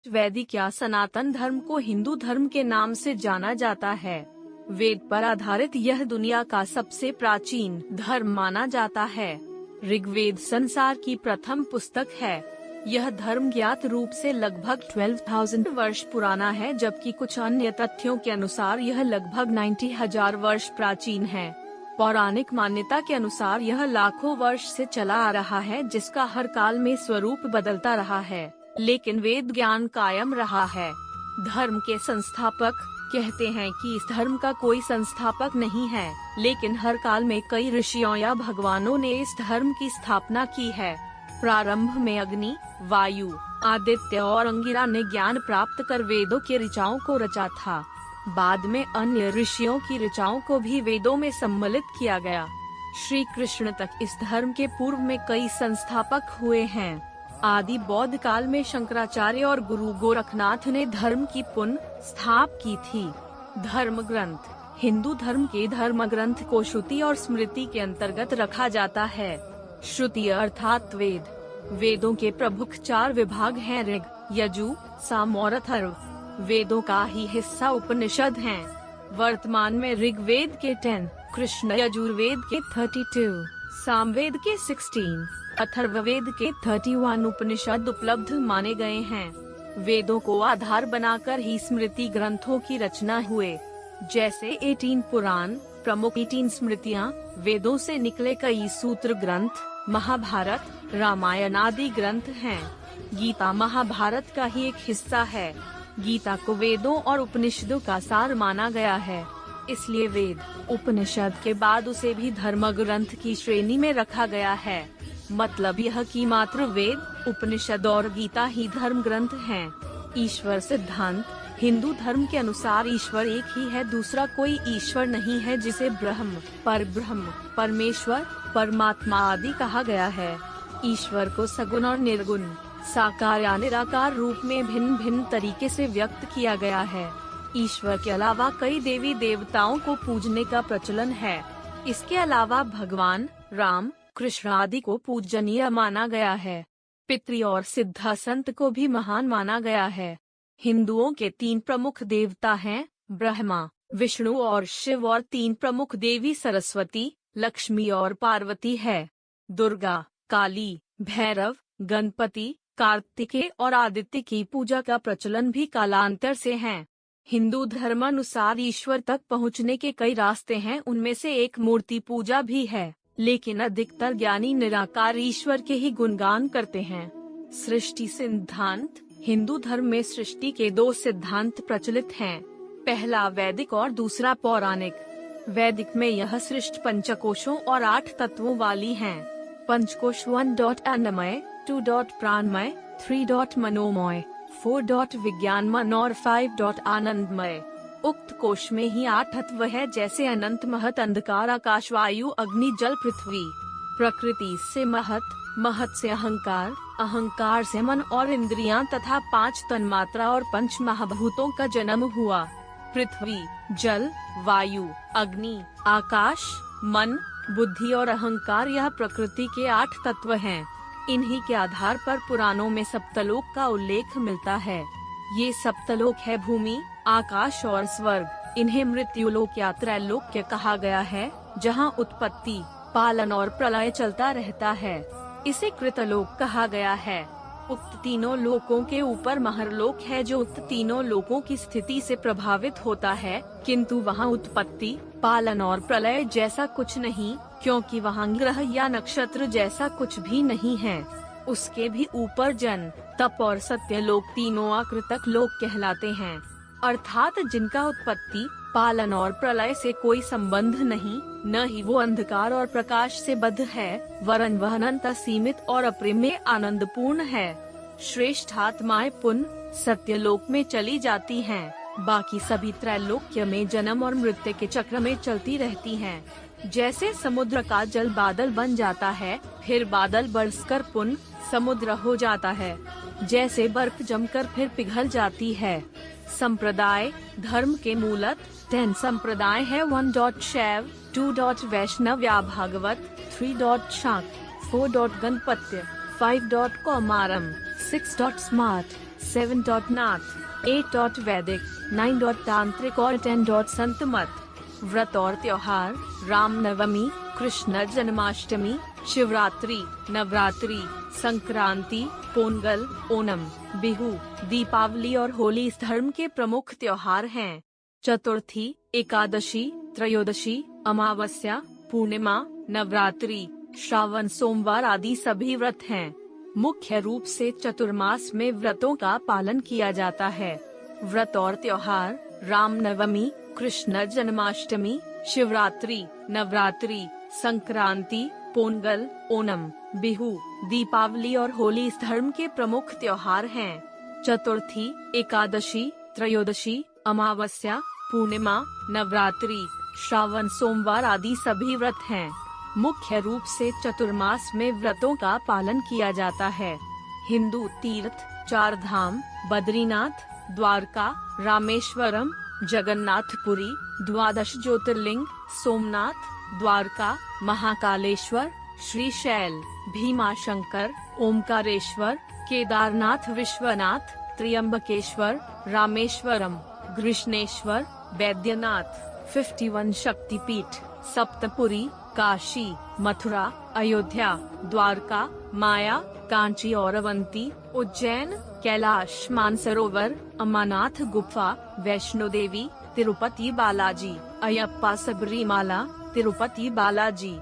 वैदिक या सनातन धर्म को हिंदू धर्म के नाम से जाना जाता है। वेद पर आधारित यह दुनिया का सबसे प्राचीन धर्म माना जाता है। ऋग्वेद संसार की प्रथम पुस्तक है। यह धर्म ज्ञात रूप से लगभग 12,000 वर्ष पुराना है, जबकि कुछ अन्य तथ्यों के अनुसार यह लगभग 90,000 वर्ष प्राचीन है। पौराणिक मान्यता के अनुसार यह लाखों वर्ष से चला आ रहा है, जिसका हर काल में स्वरूप बदलता रहा है, लेकिन वेद ज्ञान कायम रहा है। धर्म के संस्थापक कहते हैं कि इस धर्म का कोई संस्थापक नहीं है, लेकिन हर काल में कई ऋषियों या भगवानों ने इस धर्म की स्थापना की है। प्रारंभ में अग्नि, वायु, आदित्य और अंगिरा ने ज्ञान प्राप्त कर वेदों के ऋचाओं को रचा था। बाद में अन्य ऋषियों की ऋचाओं को भी वेदों में सम्मिलित किया गया। श्री कृष्ण तक इस धर्म के पूर्व में कई संस्थापक हुए हैं। आदि बौद्ध काल में शंकराचार्य और गुरु गोरखनाथ ने धर्म की पुनः स्थापना की थी। धर्म ग्रंथ हिंदू धर्म के धर्म ग्रंथ को श्रुति और स्मृति के अंतर्गत रखा जाता है। श्रुति अर्थात वेद। वेदों के प्रमुख 4 विभाग हैं: ऋग, यजु, साम और अथर्व। वेदों का ही हिस्सा उपनिषद हैं। वर्तमान में ऋग्वेद के 10, कृष्ण यजुर्वेद के 32, सामवेद के 16, अथर्ववेद के 31 उपनिषद उपलब्ध माने गए हैं। वेदों को आधार बनाकर ही स्मृति ग्रंथों की रचना हुए, जैसे 18 पुराण, प्रमुख 18 स्मृतियाँ, वेदों से निकले कई सूत्र ग्रंथ, महाभारत, रामायण आदि ग्रंथ हैं। गीता महाभारत का ही एक हिस्सा है। गीता को वेदों और उपनिषदों का सार माना गया है, इसलिए वेद उपनिषद के बाद उसे भी धर्म ग्रंथ की श्रेणी में रखा गया है। मतलब यह कि मात्र वेद, उपनिषद और गीता ही धर्म ग्रंथ हैं। ईश्वर सिद्धांत हिंदू धर्म के अनुसार ईश्वर एक ही है, दूसरा कोई ईश्वर नहीं है, जिसे ब्रह्म, परब्रह्म, परमेश्वर, परमात्मा आदि कहा गया है। ईश्वर को सगुण और निर्गुण, साकार या निराकार रूप में भिन्न भिन्न तरीके से व्यक्त किया गया है। ईश्वर के अलावा कई देवी देवताओं को पूजने का प्रचलन है। इसके अलावा भगवान राम, कृष्ण आदि को पूजनीय माना गया है। पितृ और सिद्धा संत को भी महान माना गया है। हिंदुओं के 3 प्रमुख देवता हैं, ब्रह्मा, विष्णु और शिव, और 3 प्रमुख देवी सरस्वती, लक्ष्मी और पार्वती है। दुर्गा, काली, भैरव, गणपति, कार्तिकेय और आदित्य की पूजा का प्रचलन भी कालांतर से है। हिंदू धर्मानुसार ईश्वर तक पहुँचने के कई रास्ते हैं, उनमें से एक मूर्ति पूजा भी है, लेकिन अधिकतर ज्ञानी निराकार ईश्वर के ही गुणगान करते हैं। सृष्टि सिद्धांत हिंदू धर्म में सृष्टि के 2 सिद्धांत प्रचलित हैं, पहला वैदिक और दूसरा पौराणिक। वैदिक में यह सृष्टि पंचकोशों और 8 तत्वों वाली है। पंचकोश 1. अन्नमय, 2. प्राणमय, 3. मनोमय, 4. विज्ञानमय और 5. आनंदमय। उक्त कोश में ही 8 तत्व है, जैसे अनंत, महत, अंधकार, आकाश, वायु, अग्नि, जल, पृथ्वी। प्रकृति से महत, महत से अहंकार, अहंकार से मन और इंद्रियां तथा 5 तन्मात्रा और 5 महाभूतों का जन्म हुआ। पृथ्वी, जल, वायु, अग्नि, आकाश, मन, बुद्धि और अहंकार यह प्रकृति के 8 तत्व हैं। इन्हीं के आधार पर पुराणों में सप्तलोक का उल्लेख मिलता है। ये सप्तलोक है भूमि, आकाश और स्वर्ग। इन्हें मृत्युलोक या त्रैलोक्य कहा गया है, जहाँ उत्पत्ति, पालन और प्रलय चलता रहता है। इसे कृतलोक कहा गया है। उक्त तीनों लोकों के ऊपर महरलोक है, जो उक्त तीनों लोकों की स्थिति से प्रभावित होता है, किंतु वहाँ उत्पत्ति, पालन और प्रलय जैसा कुछ नहीं, क्योंकि वहाँ ग्रह या नक्षत्र जैसा कुछ भी नहीं है। उसके भी ऊपर जन, तप और सत्यलोक तीनों आकृतक लोक कहलाते हैं, अर्थात जिनका उत्पत्ति, पालन और प्रलय से कोई संबंध नहीं, न ही वो अंधकार और प्रकाश से बद्ध है, वरन वह अनंत, सीमित और अप्रिमेय आनंदपूर्ण है। श्रेष्ठ आत्माएं पुण्य सत्यलोक में चली जाती हैं, बाकी सभी त्रैलोक्य में जन्म और मृत्यु के चक्र में चलती रहती हैं। जैसे समुद्र का जल बादल बन जाता है, फिर बादल बरसकर पुनः समुद्र हो जाता है, जैसे बर्फ जमकर फिर पिघल जाती है। संप्रदाय धर्म के मूलत 10 संप्रदाय है। 1. शैव, 2. वैष्णव या भागवत, 3. शाक्त, 4. गणपत्य, 5. कौमारम, 6. स्मार्ट। 7. नाथ, 8. वैदिक, 9. तांत्रिक और 10. संत मत। व्रत और त्योहार: रामनवमी, कृष्ण जन्माष्टमी, शिवरात्रि, नवरात्रि, संक्रांति, पोंगल, ओणम, बिहू, दीपावली और होली इस धर्म के प्रमुख त्योहार हैं। चतुर्थी, एकादशी, त्रयोदशी, अमावस्या, पूर्णिमा, नवरात्रि, श्रावण सोमवार आदि सभी व्रत हैं। मुख्य रूप से चतुर्मास में व्रतों का पालन किया जाता है। व्रत और त्योहार: रामनवमी, कृष्ण जन्माष्टमी, शिवरात्रि, नवरात्रि, संक्रांति, पोंगल, ओणम, बिहू, दीपावली और होली इस धर्म के प्रमुख त्योहार हैं। चतुर्थी, एकादशी, त्रयोदशी, अमावस्या, पूर्णिमा, नवरात्रि, श्रावण सोमवार आदि सभी व्रत हैं। मुख्य रूप से चतुर्मास में व्रतों का पालन किया जाता है। हिंदू तीर्थ: 4 धाम, बद्रीनाथ, द्वारका, रामेश्वरम, जगन्नाथपुरी, 12 ज्योतिर्लिंग, सोमनाथ, द्वारका, महाकालेश्वर, श्रीशैल, भीमाशंकर, ओमकारेश्वर, केदारनाथ, विश्वनाथ, त्र्यंबकेश्वर, रामेश्वरम, कृष्णेश्वर, वैद्यनाथ, 51 शक्तिपीठ, सप्तपुरी, काशी, मथुरा, अयोध्या, द्वारका, माया, कांची और अवंती, उज्जैन, कैलाश मानसरोवर, अमरनाथ गुफा, वैष्णो देवी, तिरुपति बालाजी, अयप्पा, सबरीमाला, तिरुपति बालाजी।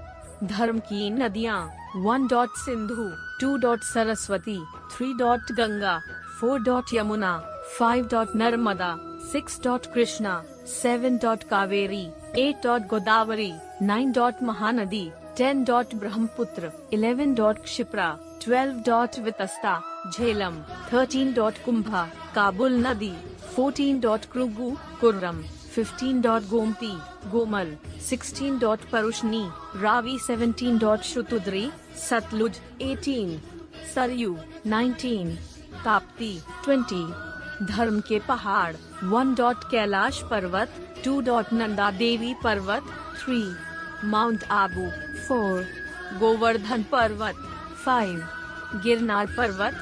धर्म की नदियाँ: 1. सिंधु, 2. सरस्वती, 3. गंगा, 4. यमुना, 5. नर्मदा, 6. कृष्णा, 7. कावेरी, 8. गोदावरी, 9. महानदी, 10. ब्रह्मपुत्र, 11. क्षिप्रा, 12. वितस्ता, झेलम, 13. कुंभा, काबुल नदी, 14. कृगु, कुर्रम, 15. गोमती, गोमल, 16. परुष्णी, रावी, 17. शुतुद्री, सतलुज, 18. सरयू, 19. ताप्ती, 20. धर्म के पहाड़: 1. कैलाश पर्वत, 2. नंदा देवी पर्वत, 3. माउंट आबू, 4. गोवर्धन पर्वत, 5. गिरनार पर्वत,